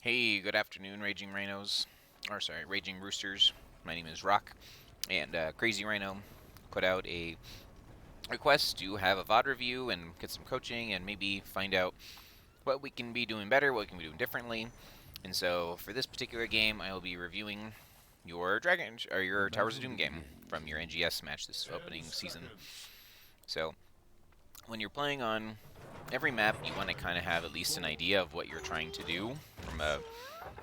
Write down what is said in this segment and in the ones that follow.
Hey, good afternoon, Raging Rhinos. Or sorry, Raging Roosters. My name is Rock, and CrankyRhino put out a request to have a VOD review and get some coaching and maybe find out what we can be doing better, what we can be doing differently. And so for this particular game, I will be reviewing your your Towers of Doom game from your NGS match this opening season. So when you're playing on every map, you want to kind of have at least an idea of what you're trying to do from a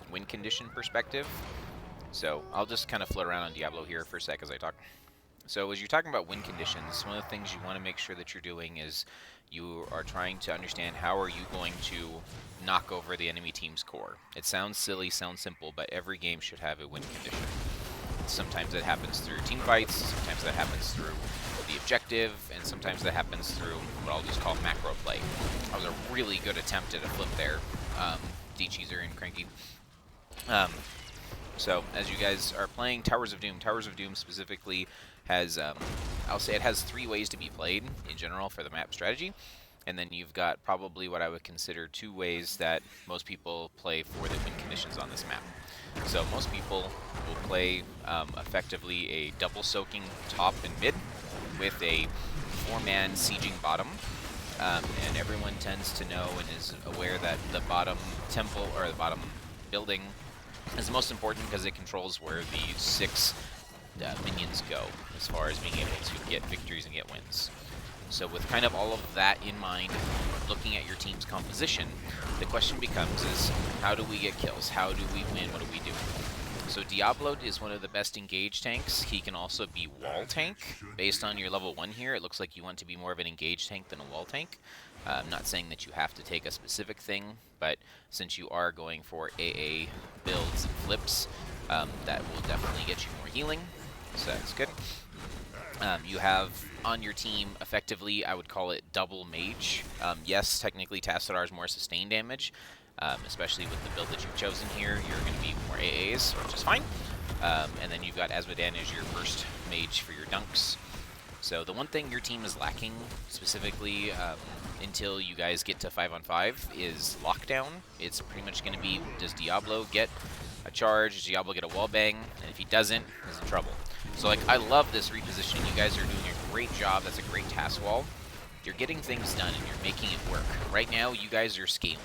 win condition perspective. So I'll just kind of float around on Diablo here for a sec as I talk. So as you're talking about win conditions, one of the things you want to make sure that you're doing is you are trying to understand how are you going to knock over the enemy team's core. It sounds silly, sounds simple, but every game should have a win condition. Sometimes that happens through team fights, sometimes that happens through the objective, and sometimes that happens through what I'll just call macro play. That was a really good attempt at a flip there, Dcheeser and Cranky. So as you guys are playing Towers of Doom specifically has, I'll say it has 3 ways to be played in general for the map strategy. And then you've got probably what I would consider 2 ways that most people play for the win conditions on this map. So most people will play effectively a double soaking top and mid with a 4-man sieging bottom. And everyone tends to know and is aware that the bottom temple, or the bottom building, is most important because it controls where the 6 minions go as far as being able to get victories and get wins. So with kind of all of that in mind, looking at your team's composition, the question becomes is, how do we get kills? How do we win? What do we do? So Diablo is one of the best engage tanks. He can also be wall tank. Based on your level 1 here, it looks like you want to be more of an engage tank than a wall tank. I'm not saying that you have to take a specific thing, but since you are going for AA builds and flips, that will definitely get you more healing, so that's good. You have on your team, effectively, I would call it double mage. Yes, technically Tassadar is more sustained damage, especially with the build that you've chosen here. You're going to be more AAs, which is fine. And then you've got Azmodan as your first mage for your dunks. So the one thing your team is lacking, specifically until you guys get to 5-on-5, is lockdown. It's pretty much going to be, does Diablo get a charge? Does Diablo get a wallbang? And if he doesn't, he's in trouble. So like, I love this repositioning. You guys are doing a great job. That's a great task wall. You're getting things done and you're making it work. Right now, you guys are scaling,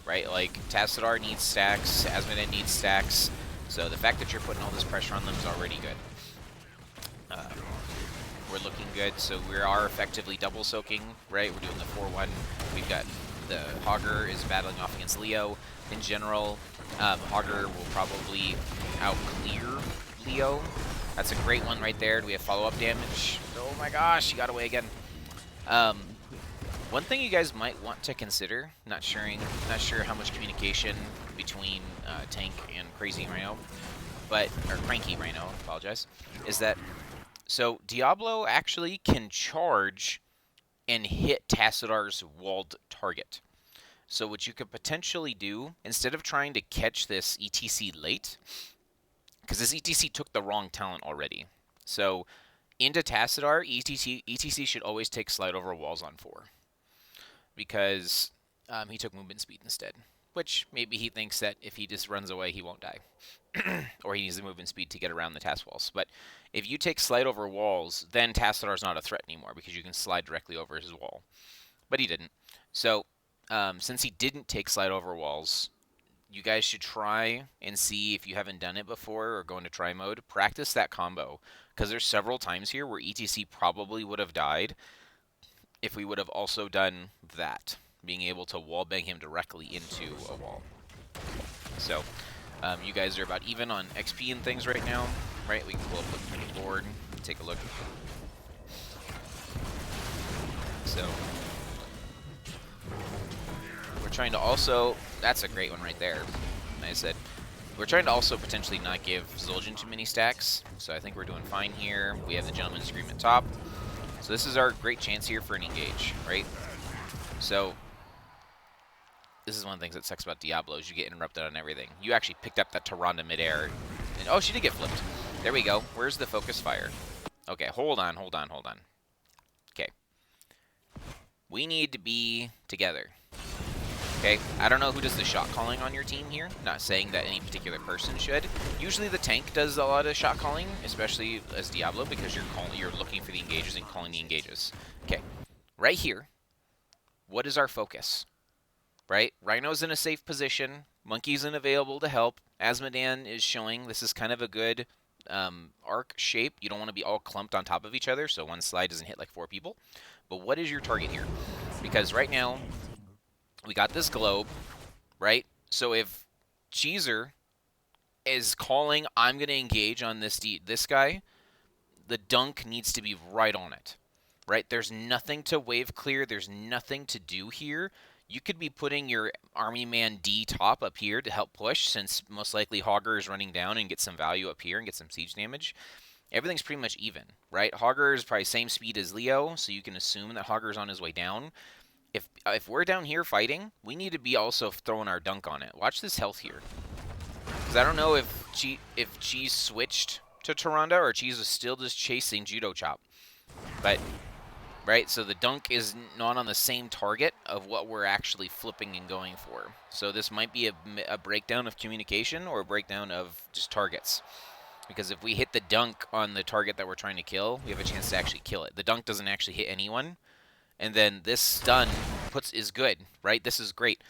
right? Like, Tassadar needs stacks, Azmodan needs stacks. So the fact that you're putting all this pressure on them is already good. We're looking good, so we are effectively double soaking, right? We're doing the 4-1. We've got the Hogger is battling off against Leo. In general, Hogger will probably out-clear Leo. That's a great one right there. Do we have follow-up damage? Oh my gosh, he got away again. One thing you guys might want to consider, not sure how much communication between Tank and CrankyRhino, CrankyRhino, apologize, is that so Diablo actually can charge and hit Tassadar's walled target. So what you could potentially do, instead of trying to catch this ETC late, because this ETC took the wrong talent already. So into Tassadar, ETC should always take slide over walls on 4. Because he took movement speed instead. Which maybe he thinks that if he just runs away, he won't die. Or he needs the movement speed to get around the task walls. But if you take slide over walls, then Tassadar's not a threat anymore because you can slide directly over his wall. But he didn't. So since he didn't take slide over walls, you guys should try and see, if you haven't done it before or go into try mode, practice that combo. Because there's several times here where ETC probably would have died if we would have also done that, being able to wallbang him directly into a wall. So you guys are about even on XP and things right now, right? We can pull up the board and take a look. So we're trying to also, that's a great one right there. I said, we're trying to also potentially not give Zul'jin too many stacks, so I think we're doing fine here. We have the Gentleman's Agreement top. So this is our great chance here for an engage, right? So this is one of the things that sucks about Diablo, is you get interrupted on everything. You actually picked up that Tyrande midair. And, oh, she did get flipped. There we go. Where's the focus fire? Okay, hold on. Okay. We need to be together. Okay, I don't know who does the shot calling on your team here. Not saying that any particular person should. Usually the tank does a lot of shot calling, especially as Diablo, because you're looking for the engages and calling the engages. Okay, right here, what is our focus? Right, Rhino's in a safe position. Monkey's unavailable to help. Asmodan is showing this is kind of a good arc shape. You don't want to be all clumped on top of each other, so one slide doesn't hit like 4 people. But what is your target here? Because right now, we got this globe, right? So if Dcheeser is calling, I'm going to engage on this guy, the dunk needs to be right on it, right? There's nothing to wave clear. There's nothing to do here. You could be putting your Army Man D top up here to help push, since most likely Hogger is running down and get some value up here and get some siege damage. Everything's pretty much even, right? Hogger is probably same speed as Leo, so you can assume that Hogger's on his way down. If we're down here fighting, we need to be also throwing our dunk on it. Watch this health here. Because I don't know if Cheese switched to Tyrande or Cheese was still just chasing Judo Chop. But, right, so the dunk is not on the same target of what we're actually flipping and going for. So this might be a breakdown of communication or a breakdown of just targets. Because if we hit the dunk on the target that we're trying to kill, we have a chance to actually kill it. The dunk doesn't actually hit anyone. And then this stun is good, right? This is great.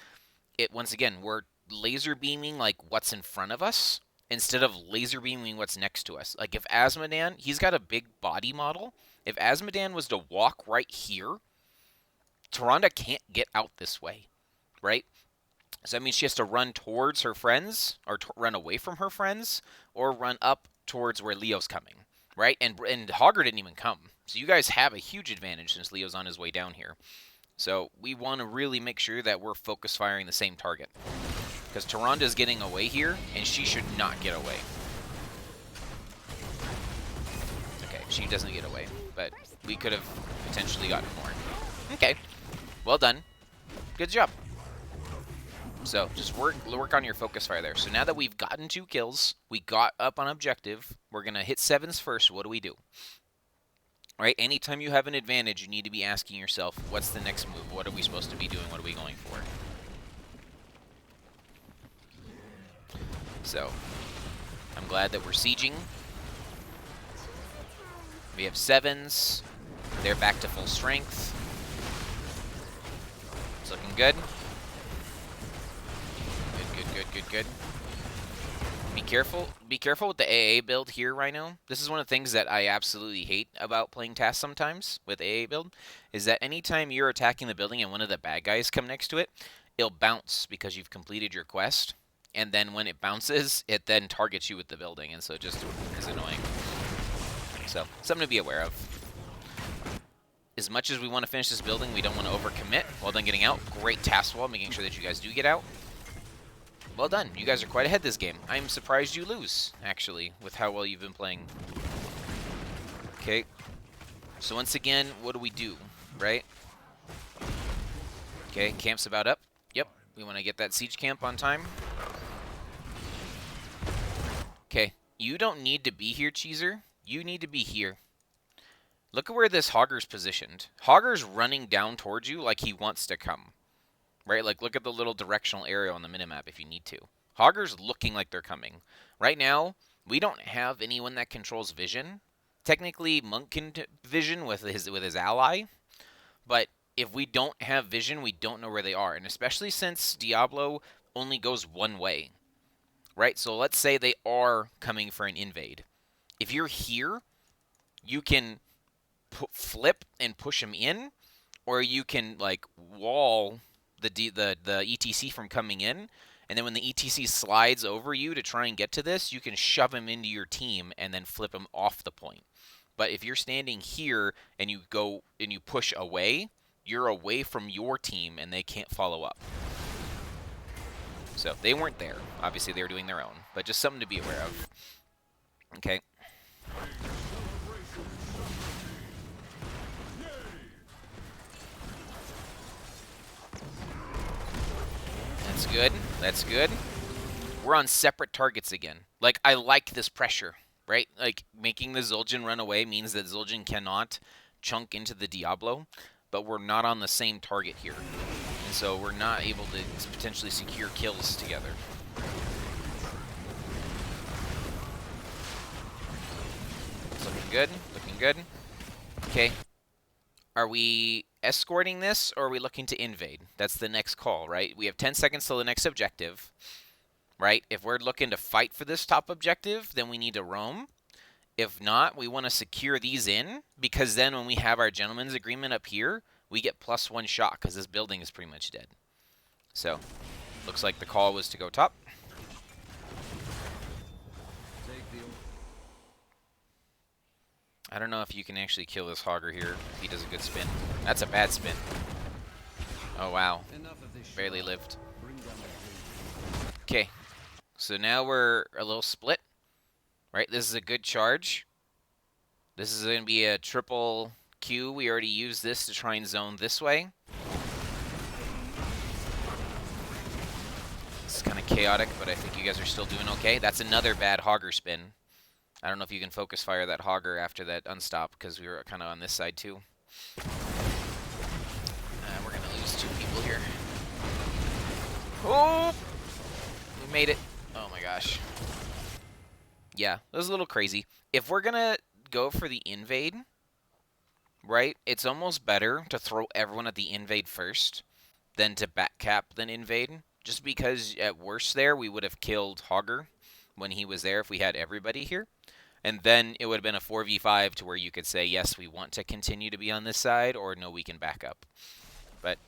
Once again, we're laser beaming like what's in front of us instead of laser beaming what's next to us. Like if Asmodan, he's got a big body model. If Asmodan was to walk right here, Tyrande can't get out this way, right? So that means she has to run towards her friends, or run away from her friends, or run up towards where Leo's coming, right? And Hogger didn't even come. So you guys have a huge advantage since Leo's on his way down here. So we want to really make sure that we're focus firing the same target. Because Tyrande's getting away here, and she should not get away. Okay, she doesn't get away, but we could have potentially gotten more. Okay, well done. Good job. So just work on your focus fire there. So now that we've gotten 2 kills, we got up on objective, we're going to hit 7s first. What do we do? Right? Anytime you have an advantage, you need to be asking yourself, what's the next move? What are we supposed to be doing? What are we going for? So, I'm glad that we're sieging. We have 7s. They're back to full strength. It's looking good. Good. Be careful with the AA build here, Rhino. This is one of the things that I absolutely hate about playing TAS sometimes with AA build, is that anytime you're attacking the building and one of the bad guys come next to it, it'll bounce because you've completed your quest, and then when it bounces, it then targets you with the building, and so it just is annoying. So, something to be aware of. As much as we want to finish this building, we don't want to overcommit while then getting out. Great task wall, making sure that you guys do get out. Well done. You guys are quite ahead this game. I'm surprised you lose, actually, with how well you've been playing. Okay. So once again, what do we do, right? Okay, camp's about up. Yep, we want to get that siege camp on time. Okay, you don't need to be here, Dcheeser. You need to be here. Look at where this Hogger's positioned. Hogger's running down towards you like he wants to come. Right, like look at the little directional arrow on the minimap if you need to. Hogger's looking like they're coming. Right now, we don't have anyone that controls vision. Technically, Monk can vision with his ally, but if we don't have vision, we don't know where they are. And especially since Diablo only goes one way, right? So let's say they are coming for an invade. If you're here, you can flip and push them in, or you can like wall the ETC from coming in, and then when the ETC slides over you to try and get to this, you can shove him into your team and then flip him off the point. But if you're standing here and you go and you push away, you're away from your team and they can't follow up. So they weren't there. Obviously they were doing their own, but just something to be aware of. Okay. That's good. That's good. We're on separate targets again. Like, I like this pressure, right? Like, making the Zul'jin run away means that Zul'jin cannot chunk into the Diablo, but we're not on the same target here. And so we're not able to potentially secure kills together. It's looking good, looking good. Okay. Are we escorting this, or are we looking to invade? That's the next call, right? We have 10 seconds till the next objective, right? If we're looking to fight for this top objective, then we need to roam. If not, we want to secure these in, because then when we have our gentleman's agreement up here, we get +1 shot, because this building is pretty much dead. So, looks like the call was to go top. I don't know if you can actually kill this Hogger here if he does a good spin. That's a bad spin. Oh, wow. Barely lived. Okay. So now we're a little split. Right? This is a good charge. This is going to be a triple Q. We already used this to try and zone this way. It's kind of chaotic, but I think you guys are still doing okay. That's another bad Hogger spin. I don't know if you can focus fire that Hogger after that unstop, because we were kind of on this side too. We're going to lose 2 people here. Oh! We made it. Oh my gosh. Yeah, it was a little crazy. If we're going to go for the invade, right, it's almost better to throw everyone at the invade first than to backcap then invade. Just because at worst there, we would have killed Hogger when he was there if we had everybody here. And then it would have been a 4v5 to where you could say, yes, we want to continue to be on this side, or no, we can back up. But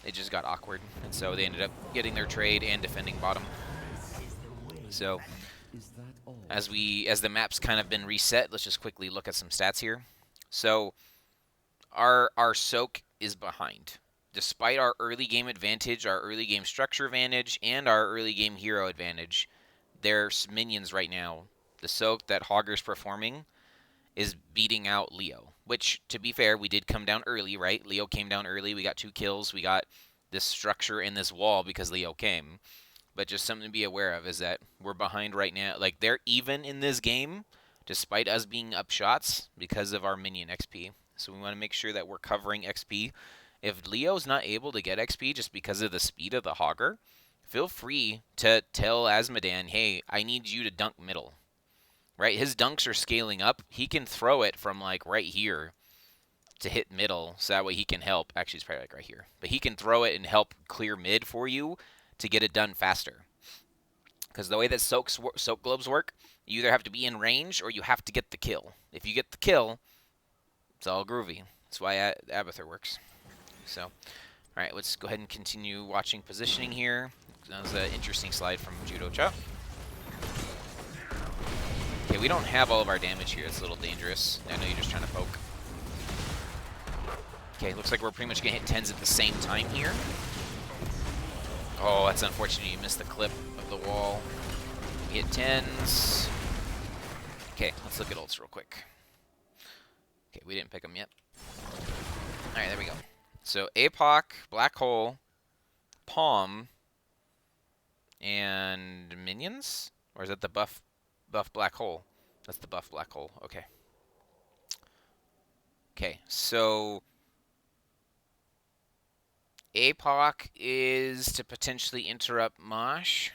it just got awkward, and so they ended up getting their trade and defending bottom. So as the map's kind of been reset, let's just quickly look at some stats here. So our soak is behind. Despite our early game advantage, our early game structure advantage, and our early game hero advantage, there's minions right now. The soak that Hogger's performing is beating out Leo, which, to be fair, we did come down early, right? Leo came down early. We got 2 kills. We got this structure in this wall because Leo came. But just something to be aware of is that we're behind right now. Like, they're even in this game, despite us being up shots, because of our minion XP. So we want to make sure that we're covering XP. If Leo's not able to get XP just because of the speed of the Hogger, feel free to tell Azmodan, hey, I need you to dunk middle. Right? His dunks are scaling up. He can throw it from, like, right here to hit middle, so that way he can help. Actually, it's probably, like, right here. But he can throw it and help clear mid for you to get it done faster. Because the way that soak globes work, you either have to be in range or you have to get the kill. If you get the kill, it's all groovy. That's why Abathur works. So, all right, let's go ahead and continue watching positioning here. That was an interesting slide from Judo Chop. Okay, we don't have all of our damage here. It's a little dangerous. I know you're just trying to poke. Okay, looks like we're pretty much going to hit 10s at the same time here. Oh, that's unfortunate. You missed the clip of the wall. We hit 10s. Okay, let's look at ults real quick. Okay, we didn't pick them yet. All right, there we go. So APOC, Black Hole, Palm, and Minions? Or is that the buff Black Hole? That's the buff Black Hole. Okay. Okay, so APOC is to potentially interrupt Mosh.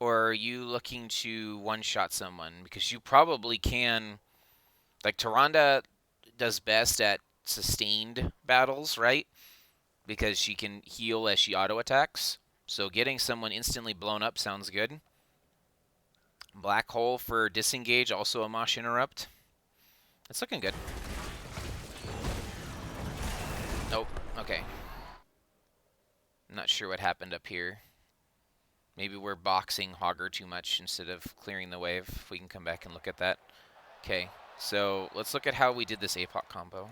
Or are you looking to one-shot someone? Because you probably can. Like, Tyrande does best at sustained battles, right? Because she can heal as she auto-attacks. So getting someone instantly blown up sounds good. Black Hole for disengage, also a Mosh interrupt. It's looking good. Nope. Okay. I'm not sure what happened up here. Maybe we're boxing Hogger too much instead of clearing the wave. If we can come back and look at that. Okay, so let's look at how we did this APOC combo.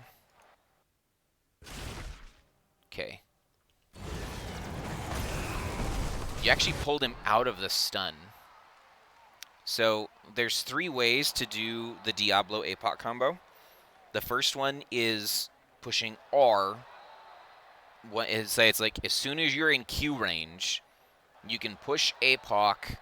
Okay. You actually pulled him out of the stun. So there's 3 ways to do the Diablo APOC combo. The first one is pushing R. It's like as soon as you're in Q range, you can push APOC,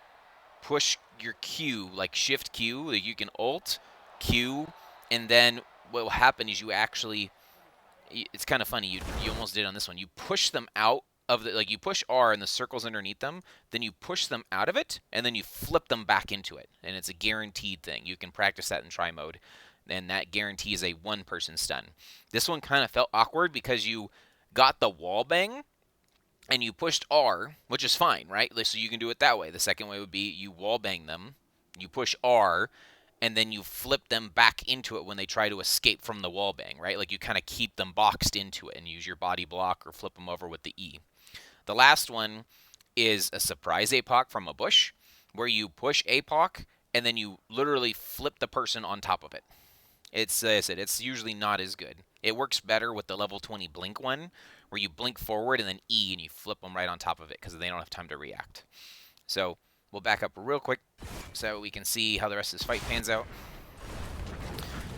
push your Q, like shift Q, like you can ult, Q, and then what will happen is you actually it's kind of funny. You almost did on this one. You push them out of the, like, you push R and the circle's underneath them, then you push them out of it, and then you flip them back into it. And it's a guaranteed thing. You can practice that in try mode, and that guarantees a one-person stun. This one kind of felt awkward because you got the wall bang, and you pushed R, which is fine, right? So you can do it that way. The second way would be you wall bang them, you push R, and then you flip them back into it when they try to escape from the wall bang, right? Like you kind of keep them boxed into it and use your body block or flip them over with the E. The last one is a surprise APOC from a bush, where you push APOC and then you literally flip the person on top of it. It's, as I said, it's usually not as good. It works better with the level 20 blink one, where you blink forward and then E and you flip them right on top of it because they don't have time to react. So we'll back up real quick so we can see how the rest of this fight pans out.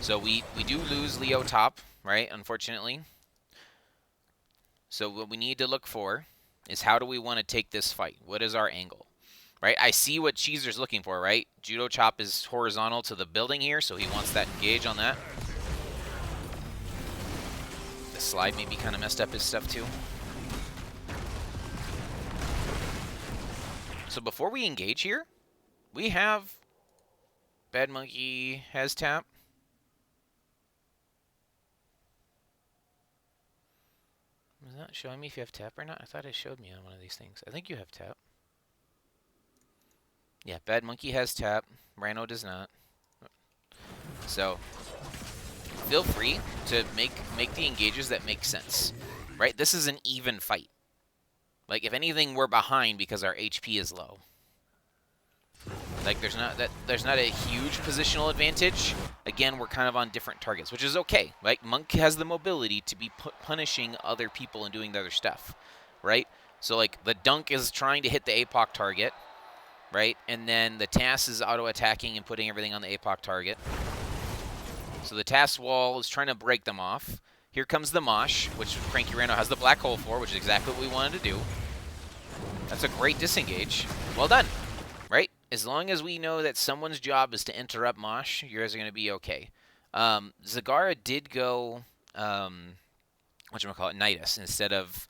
So we do lose Leo top, right, unfortunately. So what we need to look for is how do we want to take this fight? What is our angle? Right, I see what Dcheeser's looking for, right? Judo chop is horizontal to the building here, so he wants that engage on that. The slide maybe kind of messed up his stuff too. So before we engage here, we have BadMonkey has tap. Is that showing me if you have tap or not? I thought it showed me on one of these things. I think you have tap. Yeah, BadMonkey has tap. Rhino does not. So feel free to make the engages that make sense. Right? This is an even fight. Like, if anything, we're behind because our HP is low. Like, there's not a huge positional advantage. Again, we're kind of on different targets, which is okay. Like, Monk has the mobility to be punishing other people and doing the other stuff, right? So, like, the dunk is trying to hit the APOC target, right? And then the TAS is auto-attacking and putting everything on the APOC target. So the TAS wall is trying to break them off. Here comes the Mosh, which CrankyRhino has the black hole for, which is exactly what we wanted to do. That's a great disengage. Well done, right? As long as we know that someone's job is to interrupt Mosh, you guys are going to be okay. Zagara did go, whatchamacallit, Nidus instead of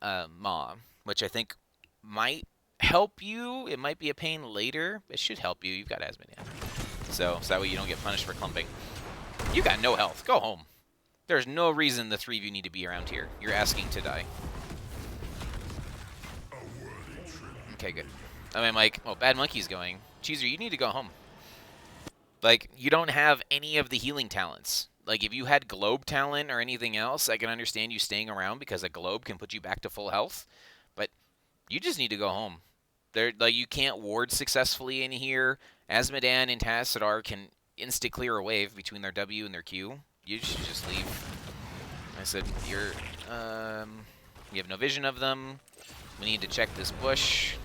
Ma, which I think might help you. It might be a pain later. It should help you. You've got Asmodean. So that way you don't get punished for clumping. You got no health. Go home. There's no reason the three of you need to be around here. You're asking to die. Okay, good. I mean, like, oh, BadMonkey's going. Dcheeser, you need to go home. Like, you don't have any of the healing talents. Like, if you had globe talent or anything else, I can understand you staying around because a globe can put you back to full health. But you just need to go home. Like, you can't ward successfully in here. Asmodean and Tassadar can insta-clear a wave between their W and their Q. You should just leave. I said, you have no vision of them. We need to check this bush.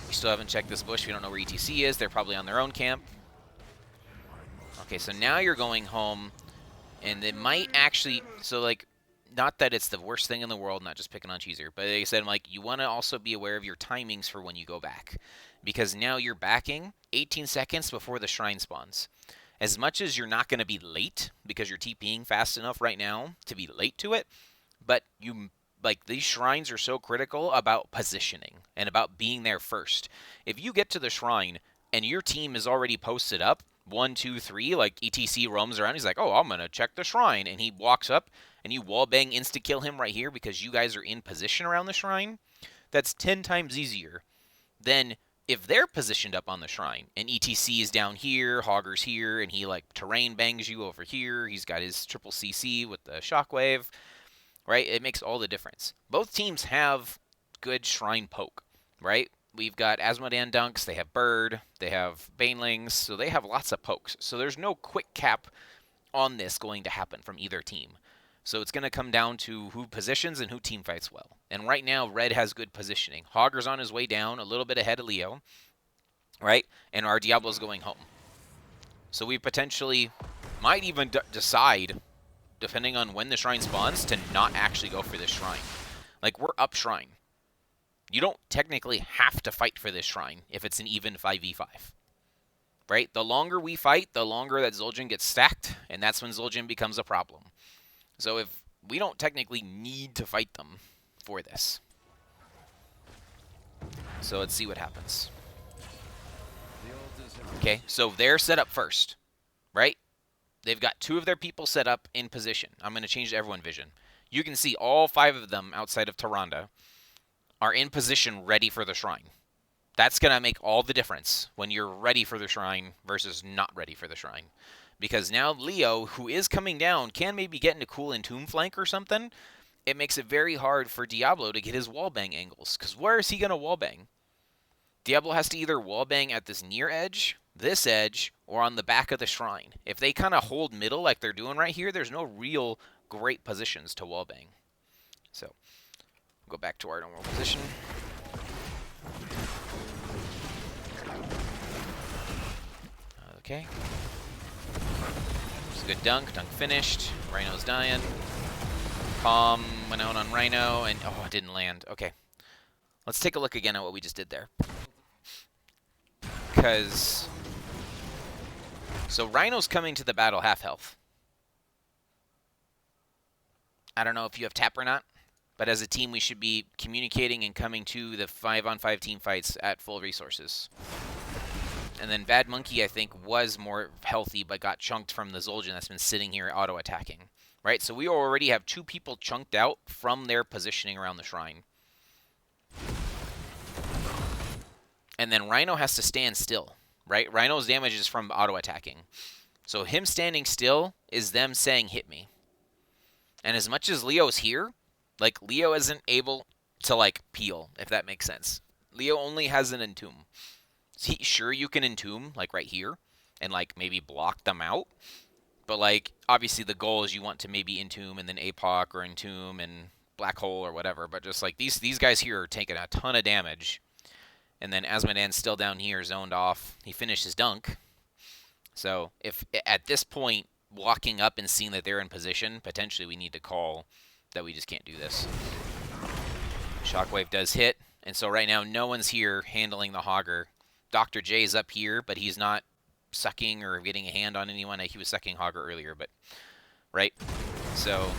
We still haven't checked this bush. We don't know where ETC is. They're probably on their own camp. Okay, so now you're going home, and it might actually, so like, not that it's the worst thing in the world, not just picking on Dcheeser, but like I said, like, you want to also be aware of your timings for when you go back. Because now you're backing 18 seconds before the shrine spawns. As much as you're not going to be late, because you're TPing fast enough right now to be late to it, but you, like, these shrines are so critical about positioning and about being there first. If you get to the shrine and your team is already posted up, 1, 2, 3, like ETC roams around, he's like, oh, I'm going to check the shrine, and he walks up, and you wallbang insta-kill him right here because you guys are in position around the shrine, that's 10 times easier than if they're positioned up on the shrine, and ETC is down here, Hogger's here, and he, like, terrain bangs you over here, he's got his triple CC with the shockwave, right? It makes all the difference. Both teams have good shrine poke, right? We've got Asmodean dunks, they have Bird, they have Banelings, so they have lots of pokes. So there's no quick cap on this going to happen from either team. So it's going to come down to who positions and who team fights well. And right now, Red has good positioning. Hogger's on his way down, a little bit ahead of Leo, right? And our Diablo's going home. So we potentially might even decide, depending on when the shrine spawns, to not actually go for this shrine. Like, we're up shrine. You don't technically have to fight for this shrine if it's an even 5v5. right? The longer we fight, the longer that Zul'jin gets stacked, and that's when Zul'jin becomes a problem. So if we don't technically need to fight them for this. So let's see what happens. Okay, so they're set up first, right? They've got 2 of their people set up in position. I'm going to change to everyone vision. You can see all 5 of them outside of Tyrande are in position ready for the shrine. That's going to make all the difference when you're ready for the shrine versus not ready for the shrine. Because now Leo, who is coming down, can maybe get into cool Entomb flank or something. It makes it very hard for Diablo to get his wallbang angles. Because where is he going to wallbang? Diablo has to either wallbang at this near edge, this edge, or on the back of the shrine. If they kind of hold middle like they're doing right here, there's no real great positions to wallbang. So, go back to our normal position. Okay. It's a good dunk. Dunk finished. Rhino's dying. Palm went out on Rhino, and oh, it didn't land. Okay. Let's take a look again at what we just did there. Because... So Rhino's coming to the battle half health. I don't know if you have tap or not, but as a team we should be communicating and coming to the 5-on-5 team fights at full resources. And then BadMonkey, I think, was more healthy, but got chunked from the Zul'jin that's been sitting here auto-attacking. Right? So we already have 2 people chunked out from their positioning around the shrine. And then Rhino has to stand still. Right? Rhino's damage is from auto-attacking. So him standing still is them saying, hit me. And as much as Leo's here, like, Leo isn't able to, like, peel, if that makes sense. Leo only has an Entomb. Sure, you can Entomb, like, right here, and, like, maybe block them out. But, like, obviously the goal is you want to maybe Entomb and then APOC or Entomb and Black Hole or whatever. But just, like, these guys here are taking a ton of damage. And then Azmodan's still down here, zoned off. He finished his dunk. So, if at this point, walking up and seeing that they're in position, potentially we need to call that we just can't do this. Shockwave does hit, and so right now no one's here handling the Hogger. DoctorJ is up here, but he's not sucking or getting a hand on anyone. He was sucking Hogger earlier, but right? So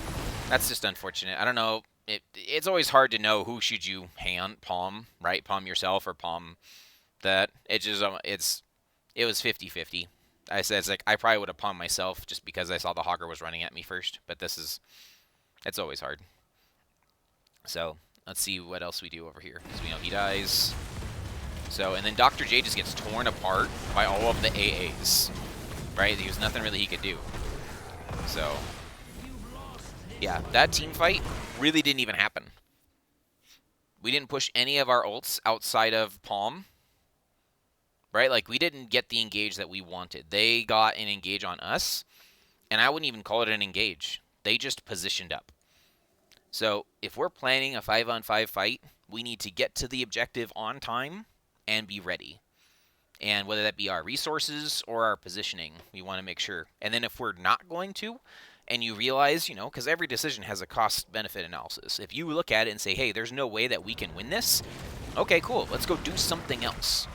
that's just unfortunate. I don't know. It's always hard to know who should you palm, right? Palm yourself or palm that. It just it was 50-50. I said it's like I probably would have palmed myself just because I saw the Hogger was running at me first, but it's always hard. So let's see what else we do over here, because we know he dies. So, and then DoctorJ just gets torn apart by all of the AAs, right? There's nothing really he could do. So, yeah, that team fight really didn't even happen. We didn't push any of our ults outside of Palm, right? Like, we didn't get the engage that we wanted. They got an engage on us, and I wouldn't even call it an engage. They just positioned up. So, if we're planning a 5-on-5 fight, we need to get to the objective on time and be ready. And whether that be our resources or our positioning, we want to make sure. And then if we're not going to, and you realize, you know, because every decision has a cost-benefit analysis. If you look at it and say, hey, there's no way that we can win this, okay, cool, let's go do something else.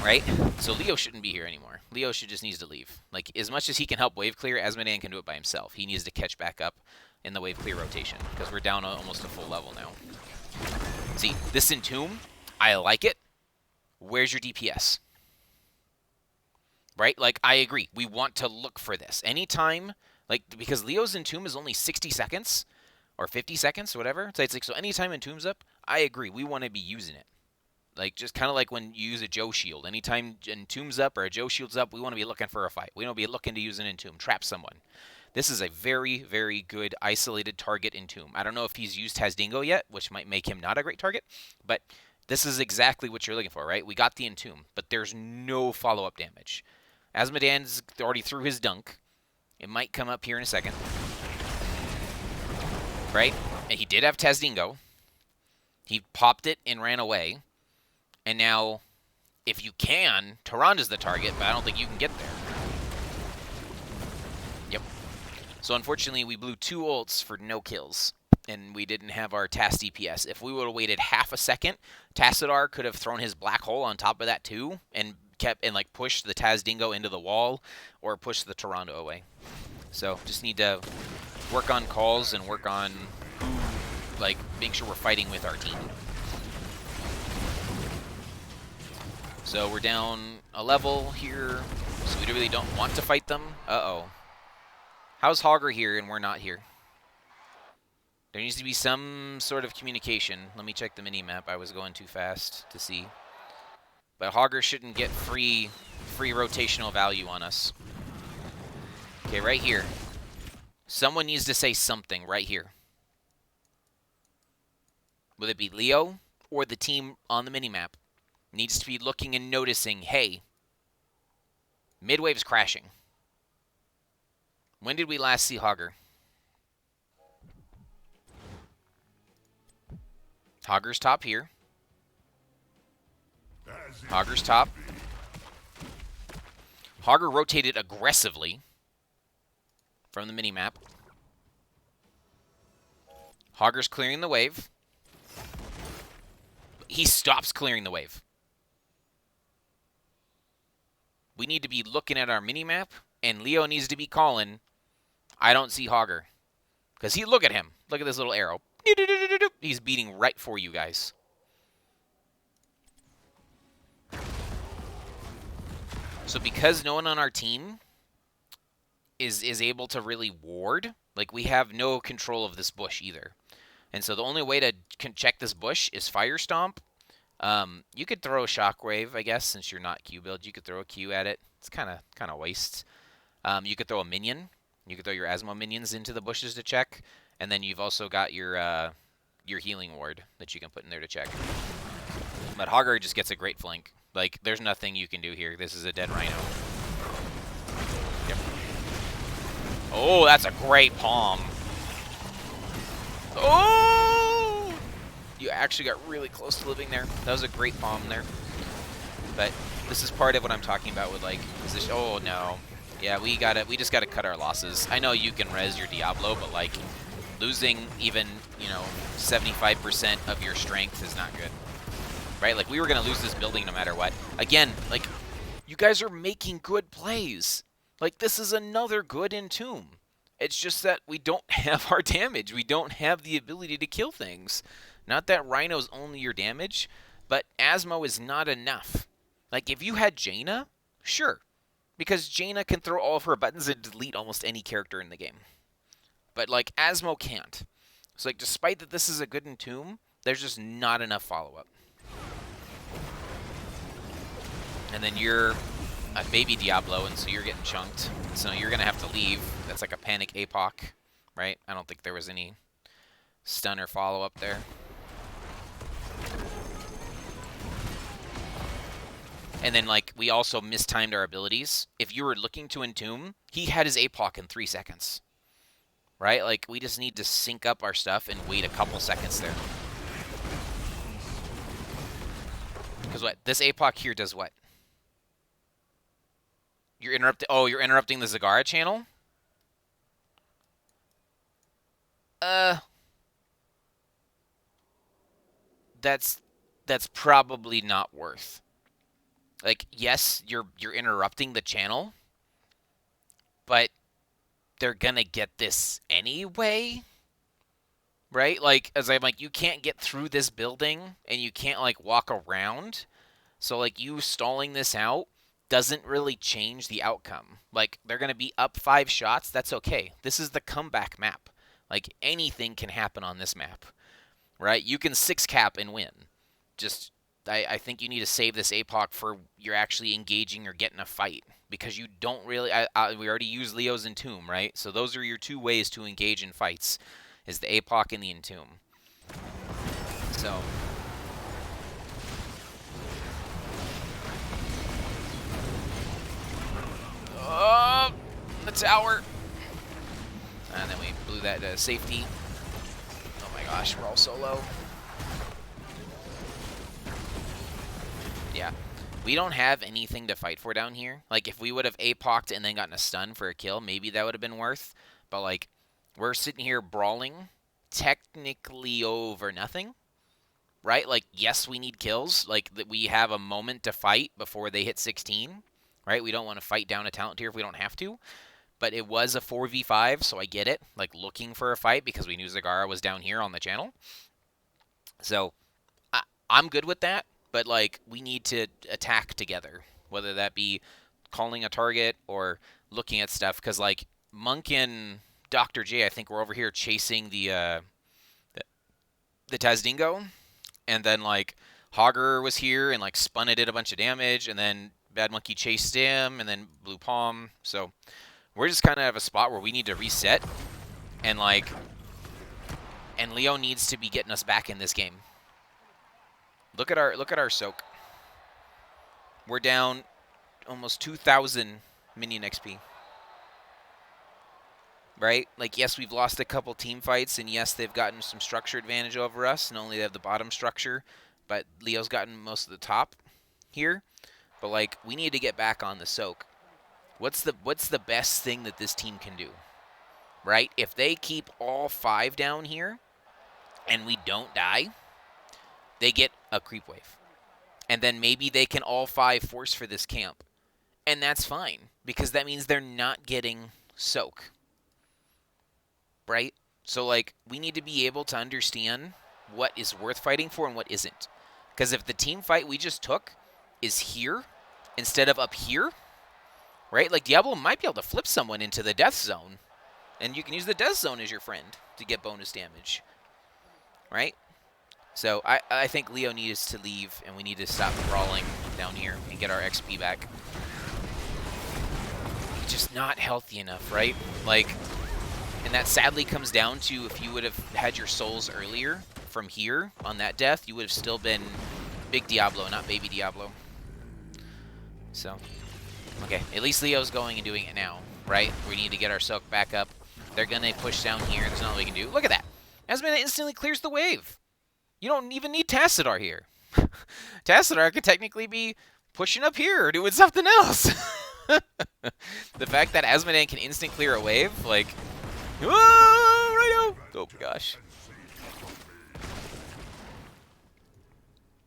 Right? So Leo shouldn't be here anymore. Leo just needs to leave. Like, as much as he can help wave clear, Azmodan can do it by himself. He needs to catch back up in the wave clear rotation, because we're down almost a full level now. See, this Entomb, I like it. Where's your DPS? Right? Like, I agree. We want to look for this. Anytime, like, because Leo's Entomb is only 60 seconds, or 50 seconds, or whatever. So it's like, so anytime Entomb's up, I agree. We want to be using it. Like, just kind of like when you use a Joe Shield. Anytime Entomb's up or a Joe Shield's up, we want to be looking for a fight. We want to be looking to use an Entomb, trap someone. This is a very, very good isolated target Entomb. I don't know if he's used Tazdingo yet, which might make him not a great target, but this is exactly what you're looking for, right? We got the Entomb, but there's no follow-up damage. Azmodan's already threw his dunk. It might come up here in a second. Right? And he did have Tazdingo. He popped it and ran away. And now, if you can, Tyrande's the target, but I don't think you can get there. Yep. So unfortunately, we blew 2 ults for no kills. And we didn't have our TAS DPS. If we would have waited half a second, Tassadar could have thrown his black hole on top of that too, and kept and like pushed the Taz Dingo into the wall or pushed the Toronto away. So just need to work on calls and work on like make sure we're fighting with our team. So we're down a level here, so we really don't want to fight them. Uh-oh. How's Hogger here and we're not here? There needs to be some sort of communication. Let me check the mini-map. I was going too fast to see. But Hogger shouldn't get free rotational value on us. Okay, right here. Someone needs to say something right here. Would it be Leo or the team on the minimap? Needs to be looking and noticing, hey, midwave's crashing. When did we last see Hogger? Hogger's top here. Hogger's top. Hogger rotated aggressively from the minimap. Hogger's clearing the wave. He stops clearing the wave. We need to be looking at our minimap, and Leo needs to be calling, I don't see Hogger. Because look at him. Look at this little arrow. He's beating right for you guys. So because no one on our team is able to really ward, like we have no control of this bush either. And so the only way to check this bush is Fire Stomp. You could throw a Shockwave, I guess, since you're not Q build. You could throw a Q at it. It's kind of waste. You could throw a minion. You could throw your Asmo minions into the bushes to check, and then you've also got your healing ward that you can put in there to check. But Hogger just gets a great flank. Like, there's nothing you can do here. This is a dead Rhino. Yep. Oh, that's a great palm. Oh! You actually got really close to living there. That was a great palm there. But this is part of what I'm talking about with, like, position. Oh, no. Yeah, we just gotta cut our losses. I know you can res your Diablo, but, like, losing even, 75% of your strength is not good. Right? Like, we were gonna lose this building no matter what. Again, like, you guys are making good plays. Like, this is another good Entomb. It's just that we don't have our damage. We don't have the ability to kill things. Not that Rhino's only your damage, but Asmo is not enough. Like, if you had Jaina, sure. Because Jaina can throw all of her buttons and delete almost any character in the game. But, like, Asmo can't. So, like, despite that this is a good Entomb, there's just not enough follow-up. And then you're a baby Diablo, and so you're getting chunked. So you're going to have to leave. That's like a panic APOC, right? I don't think there was any stun or follow-up there. And then, like, we also mistimed our abilities. If you were looking to Entomb, he had his APOC in 3 seconds. Right? Like, we just need to sync up our stuff and wait a couple seconds there. Because what? This APOC here does what? You're interrupting. Oh, you're interrupting the Zagara channel? That's probably not worth. Like, yes, you're interrupting the channel, but they're gonna get this anyway, right? Like, as I'm like, you can't get through this building, and you can't, like, walk around. So, like, you stalling this out doesn't really change the outcome. Like, they're gonna be up 5 shots, that's okay. This is the comeback map. Like, anything can happen on this map, right? You can 6-cap and win. Just, I think you need to save this APOC for you're actually engaging or getting a fight. Because you don't really... we already used Leo's Entomb, right? So those are your 2 ways to engage in fights. Is the APOC and the Entomb. So... the tower. And then we blew that to safety. Oh my gosh, we're all so low. Yeah. We don't have anything to fight for down here. Like, if we would have APOC'd and then gotten a stun for a kill, maybe that would have been worth. But, like, we're sitting here brawling, technically over nothing. right? Like, yes, we need kills. Like, that we have a moment to fight before they hit 16, right? We don't want to fight down a talent tier if we don't have to. But it was a 4v5, so I get it. Like, looking for a fight because we knew Zagara was down here on the channel. So, I'm good with that. But, like, we need to attack together. Whether that be calling a target or looking at stuff. Because, like, Monk and DoctorJ, I think, were over here chasing the Tazdingo. And then, like, Hogger was here and, like, spun it, did a bunch of damage. And then BadMonkey chased him and then Blue Palm. So we're just kind of at a spot where we need to reset. And, like, and Leo needs to be getting us back in this game. Look at our soak. We're down almost 2,000 minion XP. Right? Like, yes, we've lost a couple team fights, and yes, they've gotten some structure advantage over us, and only they have the bottom structure, but Leo's gotten most of the top here. But, like, we need to get back on the soak. What's the best thing that this team can do? Right? If they keep all 5 down here, and we don't die, they get a creep wave. And then maybe they can all 5 force for this camp. And that's fine, because that means they're not getting soak. Right? So, like, we need to be able to understand what is worth fighting for and what isn't. Because if the team fight we just took is here instead of up here, right? Like, Diablo might be able to flip someone into the death zone, and you can use the death zone as your friend to get bonus damage, right? So I think Leo needs to leave, and we need to stop crawling down here and get our XP back. He's just not healthy enough, right? Like, and that sadly comes down to if you would have had your souls earlier from here on that death, you would have still been Big Diablo, not Baby Diablo. So, okay, at least Leo's going and doing it now, right? We need to get our soak back up. They're going to push down here. There's nothing we can do. Look at that. Asmodee instantly clears the wave. You don't even need Tassadar here. Tassadar could technically be pushing up here or doing something else. The fact that Asmodee can instant clear a wave, like, oh, Rhino! Oh, gosh.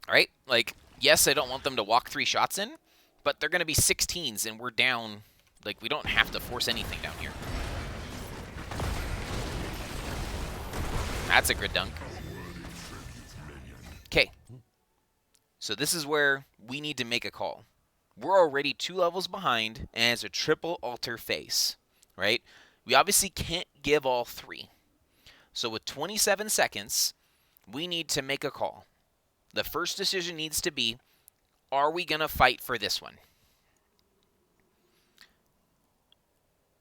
Alright, like, yes, I don't want them to walk 3 shots in, but they're going to be 16s, and we're down. Like, we don't have to force anything down here. That's a good dunk. Okay. So this is where we need to make a call. We're already 2 levels behind, and it's a triple altar face, right? We obviously can't give all 3. So with 27 seconds, we need to make a call. The first decision needs to be, are we going to fight for this one?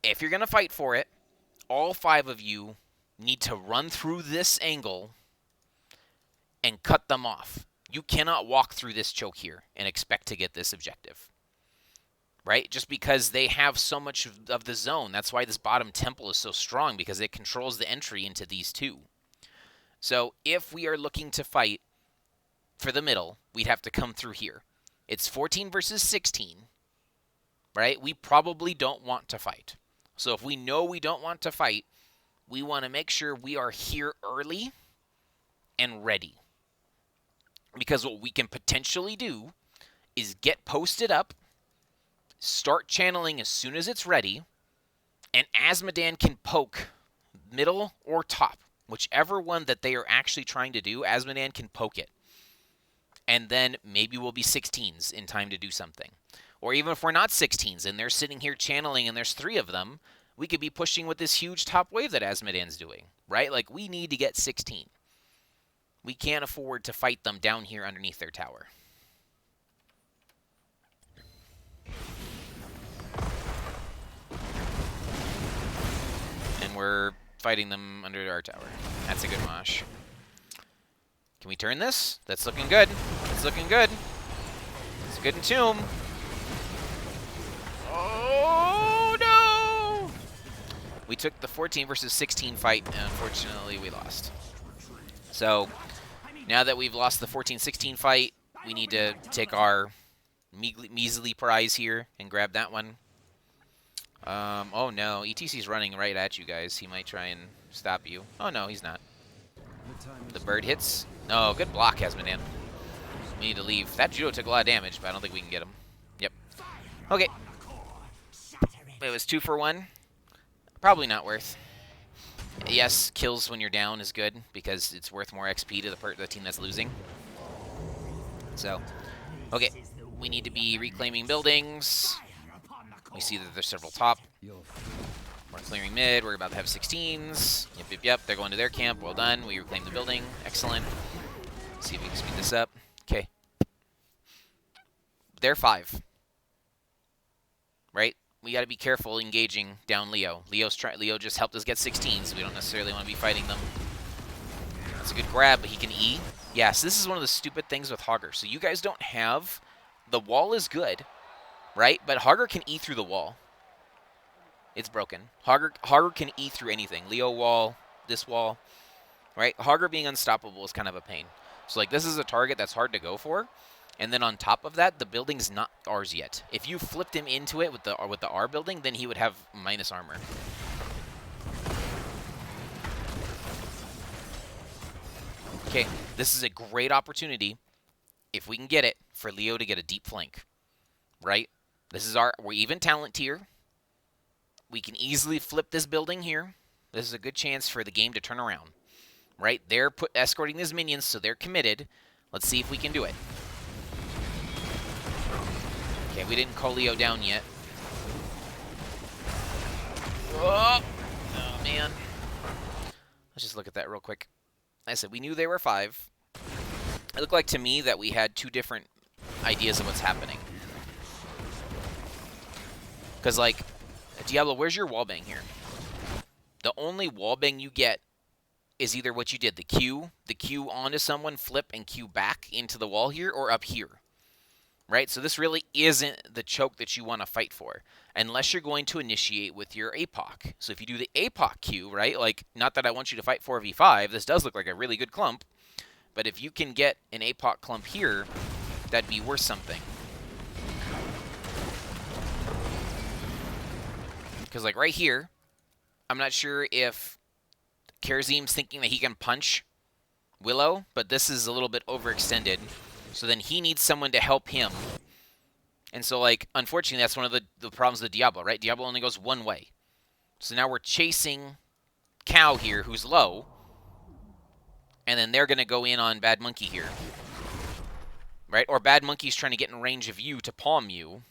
If you're going to fight for it, all 5 of you need to run through this angle and cut them off. You cannot walk through this choke here and expect to get this objective. Right? Just because they have so much of the zone. That's why this bottom temple is so strong, because it controls the entry into these 2. So if we are looking to fight for the middle, we'd have to come through here. It's 14 versus 16. Right? We probably don't want to fight. So if we know we don't want to fight, we want to make sure we are here early and ready. Because what we can potentially do is get posted up, start channeling as soon as it's ready, and Asmodee can poke middle or top. Whichever one that they are actually trying to do, Asmodee can poke it. And then maybe we'll be 16s in time to do something. Or even if we're not 16s and they're sitting here channeling and there's 3 of them, we could be pushing with this huge top wave that Asmodee's doing, right? Like, we need to get 16. We can't afford to fight them down here underneath their tower. And we're fighting them under our tower. That's a good mosh. Can we turn this? That's looking good. It's looking good. It's a good entomb. Oh, no! We took the 14 versus 16 fight, and unfortunately we lost. So, now that we've lost the 14-16 fight, we need to take our measly prize here and grab that one. Oh no, ETC's running right at you guys. He might try and stop you. Oh no, he's not. The bird hits. Oh, good block, Hasmodan. We need to leave. That judo took a lot of damage, but I don't think we can get him. Yep. Okay. It was 2 for 1. Probably not worth. Yes, kills when you're down is good because it's worth more XP to the team that's losing. So, okay. We need to be reclaiming buildings. We see that there's several top. We're clearing mid. We're about to have 16s. Yep, yep, yep. They're going to their camp. Well done. We reclaim the building. Excellent. Let's see if we can speed this up. Okay. They're 5. Right? We got to be careful engaging down Leo. Leo just helped us get 16s. We don't necessarily want to be fighting them. That's a good grab, but he can E. Yes, this is one of the stupid things with Hogger. So you guys don't have... The wall is good, right? But Hogger can E through the wall. It's broken. Hogger can E through anything. Leo wall, this wall, right? Hogger being unstoppable is kind of a pain. So, like, this is a target that's hard to go for. And then on top of that, the building's not ours yet. If you flipped him into it with the R building, then he would have minus armor. Okay, this is a great opportunity, if we can get it, for Leo to get a deep flank, right? We're even talent tier. We can easily flip this building here. This is a good chance for the game to turn around, right? They're escorting these minions, so they're committed. Let's see if we can do it. Okay, we didn't call Leo down yet. Oh man. Let's just look at that real quick. Like I said, we knew they were 5. It looked like to me that we had 2 different ideas of what's happening. Because, like, Diablo, where's your wallbang here? The only wallbang you get is either what you did, the Q onto someone, flip, and Q back into the wall here, or up here. Right? So this really isn't the choke that you want to fight for, unless you're going to initiate with your APOC. So if you do the APOC Q, right? Like, not that I want you to fight 4v5. This does look like a really good clump. But if you can get an APOC clump here, that'd be worth something. Because, like, right here, I'm not sure if Karazim's thinking that he can punch Willow, but this is a little bit overextended. So then he needs someone to help him. And so, like, unfortunately, that's one of the problems with Diablo, right? Diablo only goes one way. So now we're chasing Cow here, who's low. And then they're going to go in on BadMonkey here. Right? Or BadMonkey's trying to get in range of you to palm you.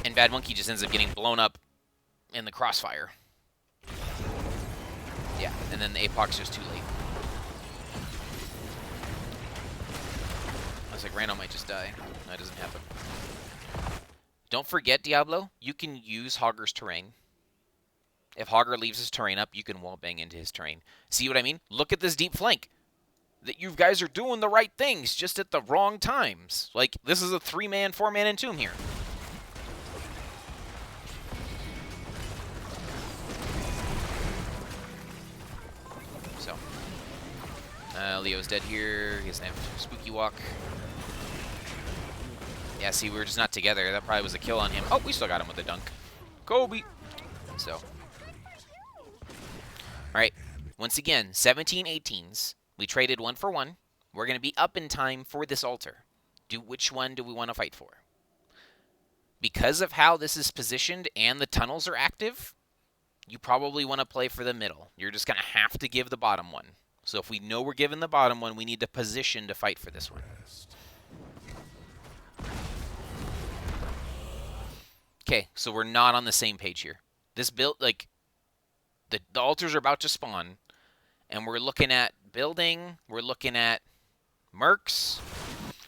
And BadMonkey just ends up getting blown up in the crossfire. Yeah, and then the APOC's just too late. I was like, Rhino might just die. No, that doesn't happen. Don't forget, Diablo, you can use Hogger's terrain. If Hogger leaves his terrain up, you can wallbang into his terrain. See what I mean? Look at this deep flank. That you guys are doing the right things, just at the wrong times. Like, this is a 3-man, 4-man entomb here. So, Leo's dead here. He doesn't have Spooky Walk. Yeah, see, we were just not together. That probably was a kill on him. Oh, we still got him with a dunk. Kobe! So... Alright, once again, 17 18s. We traded 1 for 1. We're going to be up in time for this altar. Which one do we want to fight for? Because of how this is positioned and the tunnels are active, you probably want to play for the middle. You're just going to have to give the bottom one. So if we know we're giving the bottom one, we need to position to fight for this one. Okay, so we're not on the same page here. This build, like... The altars are about to spawn, and we're looking at building, we're looking at mercs.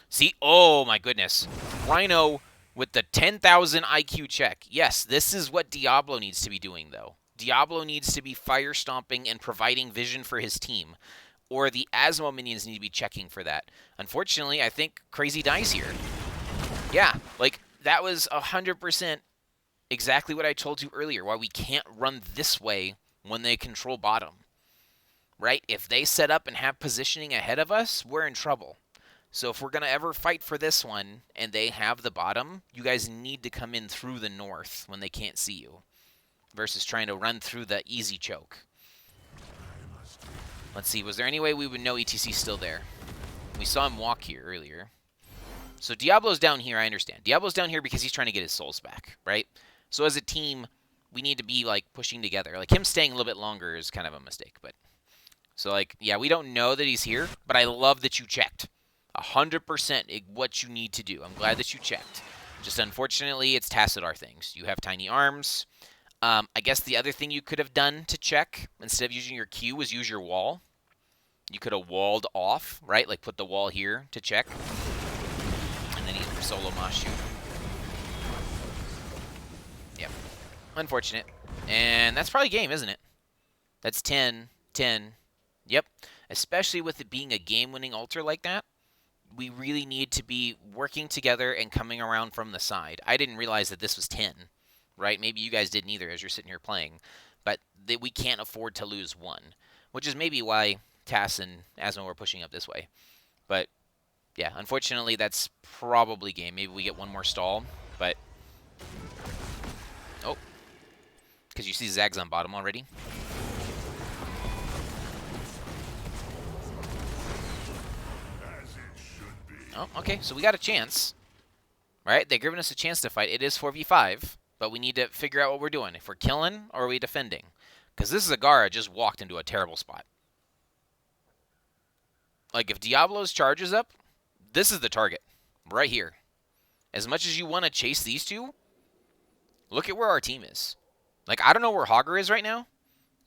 See, oh my goodness. Rhino with the 10,000 IQ check. Yes, this is what Diablo needs to be doing, though. Diablo needs to be fire stomping and providing vision for his team, or the Asmo minions need to be checking for that. Unfortunately, I think Crazy dies here. Yeah, like, that was 100% exactly what I told you earlier, why we can't run this way when they control bottom, right? If they set up and have positioning ahead of us, we're in trouble. So if we're going to ever fight for this one and they have the bottom, you guys need to come in through the north when they can't see you versus trying to run through the easy choke. Let's see, was there any way we would know ETC's still there? We saw him walk here earlier. So Diablo's down here, I understand. Diablo's down here because he's trying to get his souls back, right? So as a team, we need to be, like, pushing together. Like, him staying a little bit longer is kind of a mistake, but... So, like, yeah, we don't know that he's here, but I love that you checked. 100% what you need to do. I'm glad that you checked. Just unfortunately, it's Tassadar things. You have tiny arms. I guess the other thing you could have done to check, instead of using your Q, was use your wall. You could have walled off, right? Like, put the wall here to check. And then either solo mosh you. Yep. Unfortunate. And that's probably game, isn't it? That's 10, 10. Yep. Especially with it being a game-winning altar like that, we really need to be working together and coming around from the side. I didn't realize that this was 10, right? Maybe you guys didn't either as you're sitting here playing. But we can't afford to lose one, which is maybe why Tass and Asmo were pushing up this way. But, yeah, unfortunately, that's probably game. Maybe we get one more stall, but... Oh. Because you see Zag's on bottom already. Oh, okay, so we got a chance. Right? They're giving us a chance to fight. It is 4v5, but we need to figure out what we're doing. If we're killing, or are we defending? Because this Zagara just walked into a terrible spot. Like, if Diablo's charge is up, this is the target. Right here. As much as you want to chase these two, look at where our team is. Like, I don't know where Hogger is right now,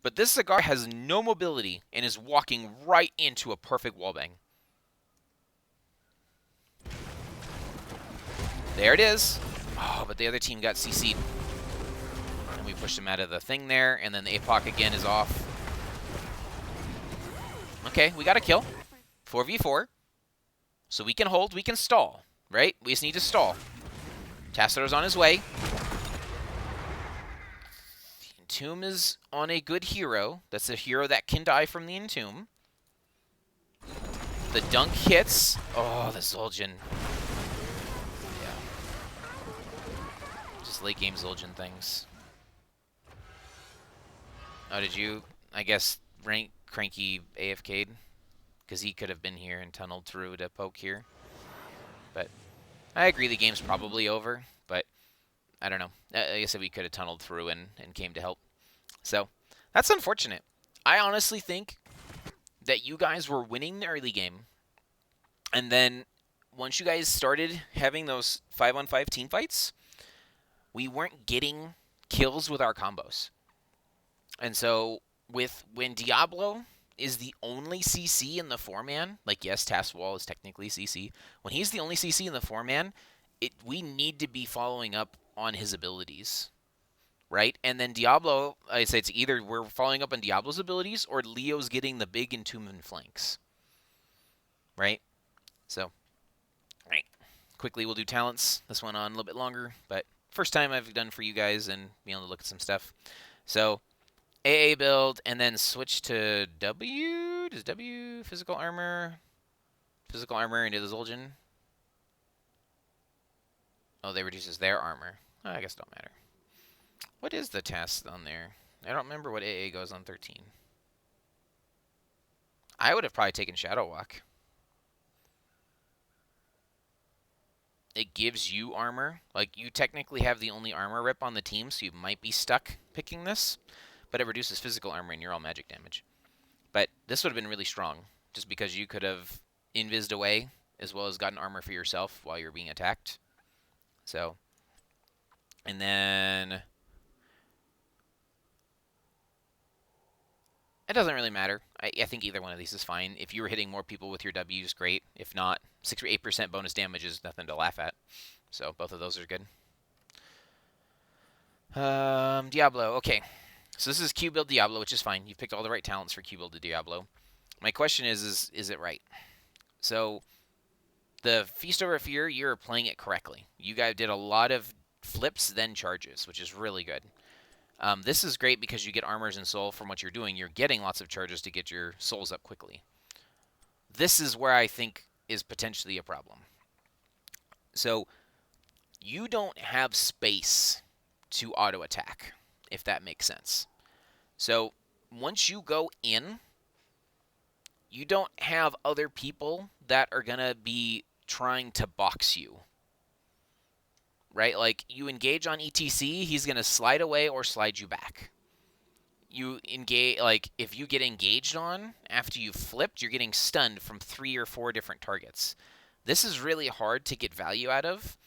but this Zagara has no mobility and is walking right into a perfect wallbang. There it is. Oh, but the other team got CC'd. And we pushed him out of the thing there, and then the APOC again is off. Okay, we got a kill. 4v4. So we can hold, we can stall, right? We just need to stall. Tassador's on his way. The Entomb is on a good hero. That's a hero that can die from the Entomb. The dunk hits. Oh, the Zul'jin. Late game Zul'jin things. Oh, did you, I guess, rank Cranky AFK'd? Because he could have been here and tunneled through to poke here. But I agree the game's probably over, but I don't know. I guess we could have tunneled through and came to help. So that's unfortunate. I honestly think that you guys were winning the early game, and then once you guys started having those 5-on-5 team fights, we weren't getting kills with our combos. And so when Diablo is the only CC in the 4-man, like yes, Tasswall is technically CC. When he's the only CC in the 4-man, we need to be following up on his abilities, right? And then Diablo, I say it's either we're following up on Diablo's abilities or Leo's getting the big entombment flanks, right? So, right. Quickly, we'll do talents. This went on a little bit longer, but first time I've done for you guys and being able to look at some stuff. So, AA build, and then switch to W? Does W physical armor into the Zul'jin? Oh, they reduces their armor. Oh, I guess it don't matter. What is the task on there? I don't remember what AA goes on 13. I would have probably taken Shadow Walk. It gives you armor. Like, you technically have the only armor rep on the team, so you might be stuck picking this. But it reduces physical armor and you're all magic damage. But this would have been really strong, just because you could have invised away, as well as gotten armor for yourself while you're being attacked. So, and then... It doesn't really matter. I think either one of these is fine. If you were hitting more people with your W's, great. If not, 6 or 8% bonus damage is nothing to laugh at. So both of those are good. Diablo. Okay. So this is Q build Diablo, which is fine. You've picked all the right talents for Q build to Diablo. My question is it right? So the Feast Over Fear, you're playing it correctly. You guys did a lot of flips, then charges, which is really good. This is great because you get armors and soul from what you're doing. You're getting lots of charges to get your souls up quickly. This is where I think is potentially a problem. So you don't have space to auto-attack, if that makes sense. So once you go in, you don't have other people that are going to be trying to box you, right? Like, you engage on ETC, he's going to slide away or slide you back. You engage, like, if you get engaged on after you've flipped, you're getting stunned from 3 or 4 different targets. This is really hard to get value out of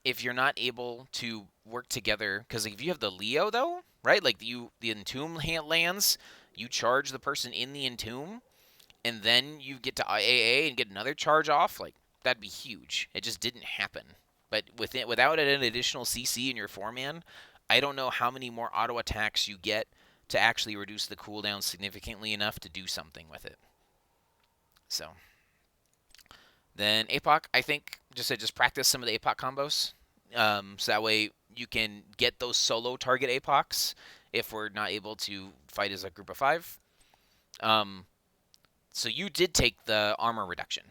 if you're not able to work together. Because if you have the Leo, though, right? Like, the Entomb lands, you charge the person in the Entomb, and then you get to IAA and get another charge off. Like, that'd be huge. It just didn't happen. But without an additional CC in your 4-man, I don't know how many more auto attacks you get to actually reduce the cooldown significantly enough to do something with it. So then APOC, I think, just practice some of the APOC combos. So that way you can get those solo target APOCs if we're not able to fight as a group of 5. So you did take the armor reduction.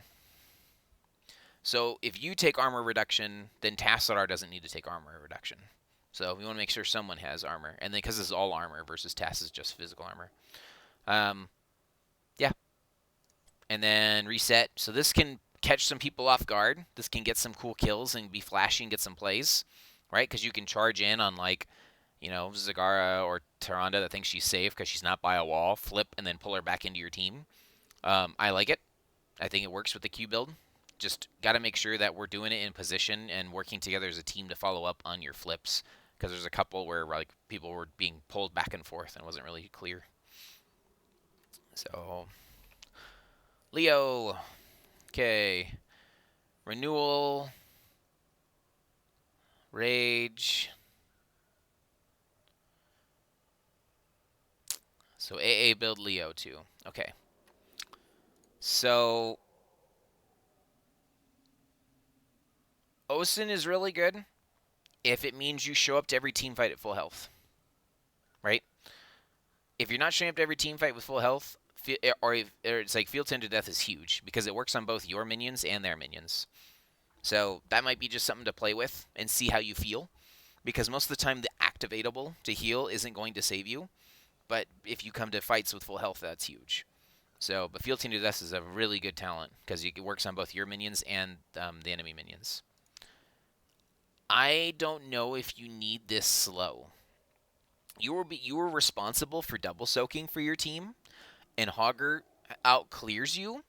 So if you take armor reduction, then Tassadar doesn't need to take armor reduction. So we want to make sure someone has armor. And then because this is all armor versus Tass is just physical armor. Yeah. And then reset. So this can catch some people off guard. This can get some cool kills and be flashy and get some plays, right? Because you can charge in on, like, you know, Zagara or Tyrande that thinks she's safe because she's not by a wall, flip, and then pull her back into your team. I like it. I think it works with the Q build. Just got to make sure that we're doing it in position and working together as a team to follow up on your flips. Because there's a couple where, like, people were being pulled back and forth and it wasn't really clear. So, Leo. Okay. Renewal. Rage. So AA build Leo too. Okay. So Osin is really good if it means you show up to every team fight at full health. Right? If you're not showing up to every team fight with full health, or it's like Field Tend to Death is huge because it works on both your minions and their minions. So that might be just something to play with and see how you feel. Because most of the time the activatable to heal isn't going to save you. But if you come to fights with full health, that's huge. So, but Field Team to Death is a really good talent because it works on both your minions and the enemy minions. I don't know if you need this slow. You were responsible for double soaking for your team, and Hogger out clears you.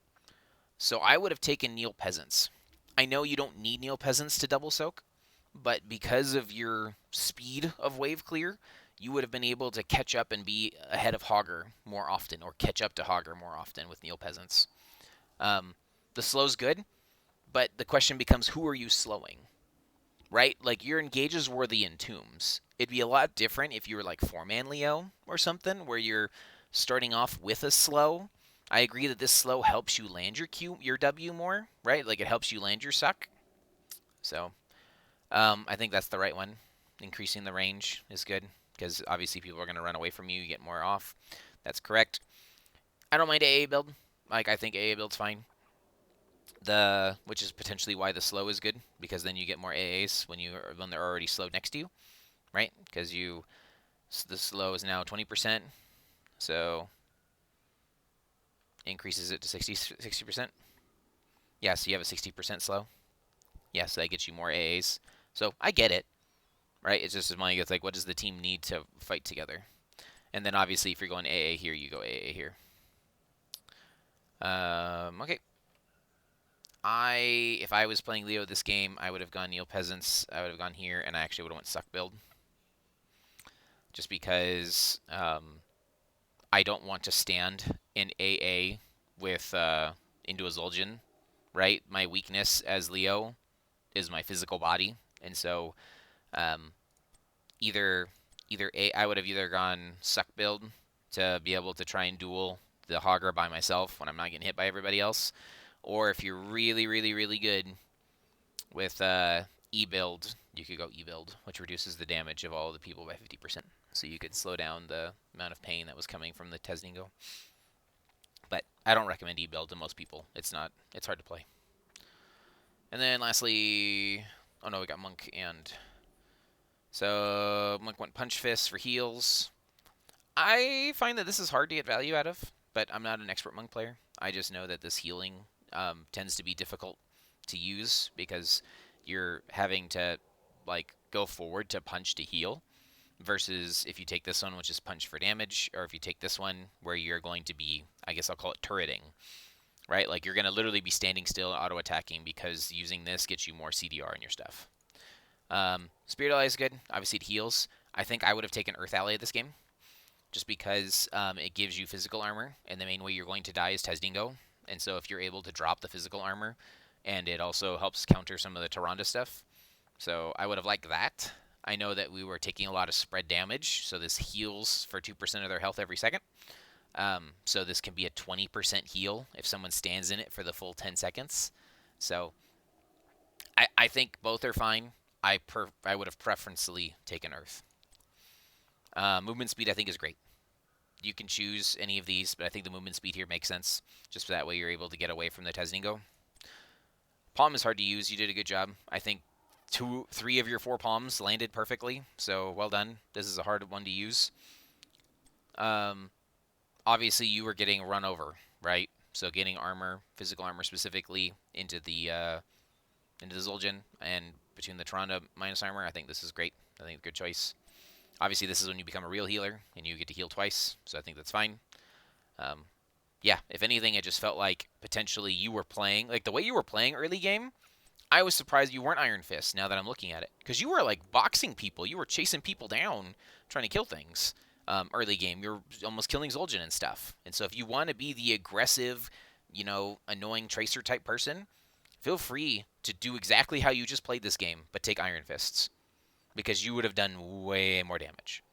So I would have taken Neil Peasants. I know you don't need Neil Peasants to double soak, but because of your speed of wave clear, you would have been able to catch up and be ahead of Hogger more often, or catch up to Hogger more often with Neil Peasants. The slow's good, but the question becomes, who are you slowing? Right? Like, your engages were the Entombs. It'd be a lot different if you were like 4-man Leo or something, where you're starting off with a slow. I agree that this slow helps you land your W more, right? Like, it helps you land your suck. So, I think that's the right one. Increasing the range is good, because obviously people are going to run away from you. You get more off. That's correct. I don't mind AA build. Like, I think AA build's fine. Which is potentially why the slow is good, because then you get more AAs when they're already slowed next to you, right? Because the slow is now 20%, so increases it to 60%. Yeah, so you have a 60% slow. Yeah, so that gets you more AAs. So I get it, right? It's just as money. It's like, what does the team need to fight together? And then obviously, if you're going AA here, you go AA here. Okay. If I was playing Leo this game, I would have gone Neil Peasants. I would have gone here, and I actually would have went Suck build. Just because I don't want to stand in AA with into a Zul'jin, right? My weakness as Leo is my physical body, and so I would have either gone Suck build to be able to try and duel the Hogger by myself when I'm not getting hit by everybody else. Or if you're really, really, really good with E-Build, you could go E-Build, which reduces the damage of all of the people by 50%. So you could slow down the amount of pain that was coming from the Tesningo. But I don't recommend E-Build to most people. It's hard to play. And then lastly, oh no, we got Monk and... So Monk went Punch Fist for heals. I find that this is hard to get value out of, but I'm not an expert Monk player. I just know that this healing tends to be difficult to use because you're having to like go forward to punch to heal versus if you take this one, which is punch for damage, or if you take this one where you're going to be, I guess I'll call it turreting, right? Like you're going to literally be standing still auto attacking because using this gets you more CDR in your stuff. Spirit Ally is good. Obviously, it heals. I think I would have taken Earth Ally this game just because it gives you physical armor, and the main way you're going to die is Tezdingo. And so if you're able to drop the physical armor, and it also helps counter some of the Tyrande stuff. So I would have liked that. I know that we were taking a lot of spread damage, so this heals for 2% of their health every second. So this can be a 20% heal if someone stands in it for the full 10 seconds. So I think both are fine. I would have preferentially taken Earth. Movement speed I think is great. You can choose any of these, but I think the movement speed here makes sense. Just so that way you're able to get away from the Tezdingo. Palm is hard to use. You did a good job. I think 3 of your 4 palms landed perfectly, so well done. This is a hard one to use. Obviously, you were getting run over, right? So getting armor, physical armor specifically, into the Zul'jin and between the Tyrande minus armor, I think this is great. I think good choice. Obviously, this is when you become a real healer, and you get to heal twice, so I think that's fine. Yeah, if anything, it just felt like potentially you were playing, like the way you were playing early game, I was surprised you weren't Iron Fist now that I'm looking at it. Because you were like boxing people. You were chasing people down, trying to kill things early game. You're almost killing Zul'jin and stuff. And so if you want to be the aggressive, annoying Tracer type person, feel free to do exactly how you just played this game, but take Iron Fists. Because you would have done way more damage.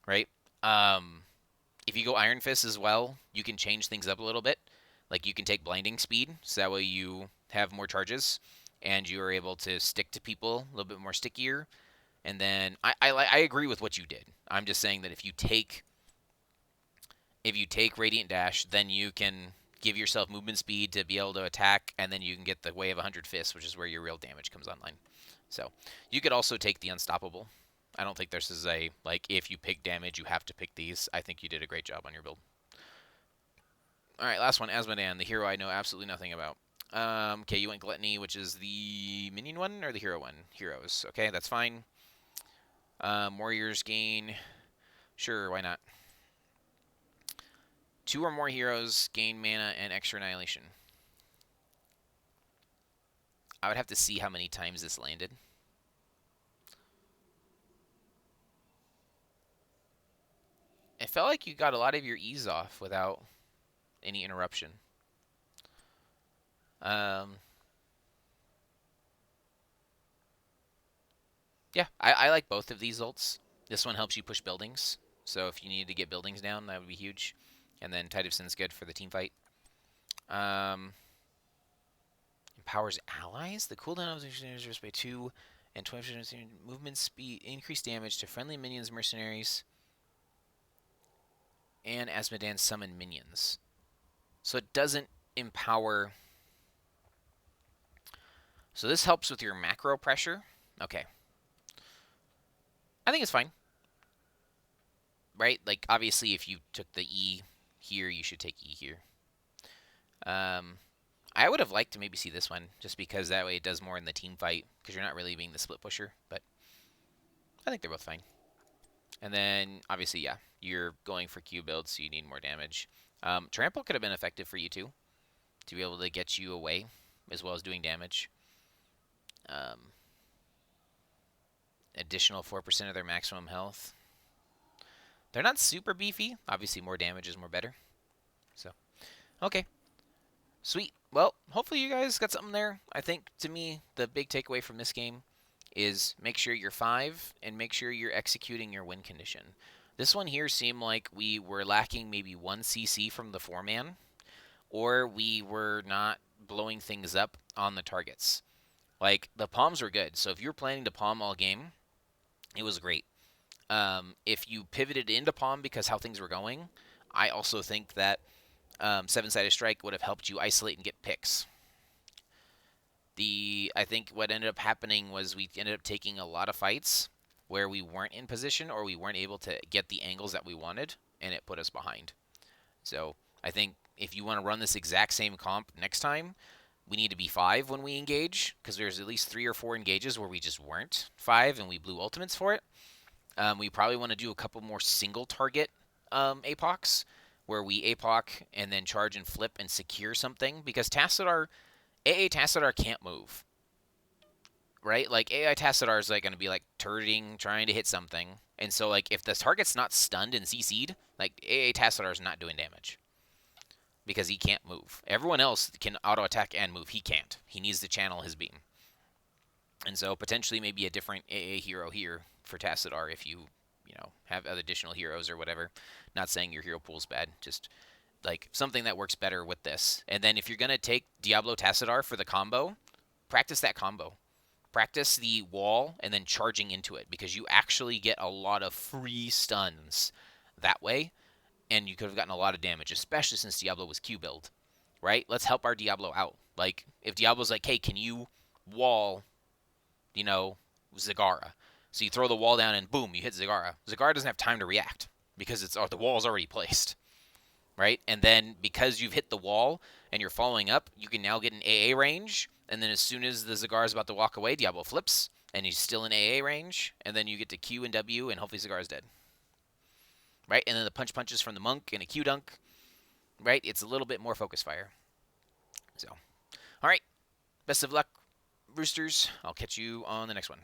Right? If you go Iron Fist as well, you can change things up a little bit. Like you can take blinding speed, so that way you have more charges, and you are able to stick to people a little bit more stickier. And then I agree with what you did. I'm just saying that if you take Radiant Dash, then you can give yourself movement speed to be able to attack, and then you can get the Way of 100 Fists, which is where your real damage comes online. So you could also take the Unstoppable. I don't think this is a, like, if you pick damage, you have to pick these. I think you did a great job on your build. All right, last one, Asmodan, the hero I know absolutely nothing about. Okay, you went Gluttony, which is the minion one or the hero one? Heroes. Okay, that's fine. Warriors gain. Sure, why not? 2 or more heroes gain mana and extra annihilation. I would have to see how many times this landed. It felt like you got a lot of your E's off without any interruption. Yeah, I like both of these ults. This one helps you push buildings, so if you need to get buildings down, that would be huge. And then Tide of Sin's good for the team fight. Empowers allies. The cooldown of the is by 2 and 20% movement speed, increased damage to friendly minions, mercenaries, and Asmodan summon minions. So it doesn't empower. So this helps with your macro pressure. Okay. I think it's fine. Right? Like, obviously, if you took the E here, you should take E here. I would have liked to maybe see this one, just because that way it does more in the team fight, because you're not really being the split pusher, but I think they're both fine. And then, obviously, yeah, you're going for Q builds, so you need more damage. Trample could have been effective for you, too, to be able to get you away, as well as doing damage. Additional 4% of their maximum health. They're not super beefy. Obviously, more damage is more better. So, okay. Sweet. Well, hopefully you guys got something there. I think, to me, the big takeaway from this game is make sure you're 5 and make sure you're executing your win condition. This one here seemed like we were lacking maybe 1 CC from the 4-man, or we were not blowing things up on the targets. Like, the palms were good, so if you're planning to palm all game, it was great. If you pivoted into palm because how things were going, I also think that 7-sided strike would have helped you isolate and get picks. I think what ended up happening was we ended up taking a lot of fights where we weren't in position or we weren't able to get the angles that we wanted, and it put us behind. So I think if you want to run this exact same comp next time, we need to be 5 when we engage, because there's at least 3 or 4 engages where we just weren't 5 and we blew ultimates for it. We probably want to do a couple more single target APOCs, where we APOC and then charge and flip and secure something, because AA Tassadar can't move, right? Like AI Tassadar is like going to be like turreting, trying to hit something, and so like if the target's not stunned and CC'd, like AA Tassadar is not doing damage because he can't move. Everyone else can auto attack and move. He can't. He needs to channel his beam, and so potentially maybe a different AA hero here for Tassadar if you have other additional heroes or whatever. Not saying your hero pool's bad, just like something that works better with this. And then if you're gonna take Diablo Tassadar for the combo, practice that combo. Practice the wall and then charging into it, because you actually get a lot of free stuns that way, and you could have gotten a lot of damage, especially since Diablo was Q build, right? Let's help our Diablo out. Like, if Diablo's like, hey, can you wall, Zagara? So you throw the wall down and boom, you hit Zagara. Zagara doesn't have time to react because the wall's already placed, right? And then because you've hit the wall and you're following up, you can now get an AA range. And then as soon as the Zagara is about to walk away, Diablo flips and he's still in AA range. And then you get to Q and W and hopefully Zagara's dead, right? And then the punches from the monk and a Q dunk, right? It's a little bit more focus fire. So, all right. Best of luck, Roosters. I'll catch you on the next one.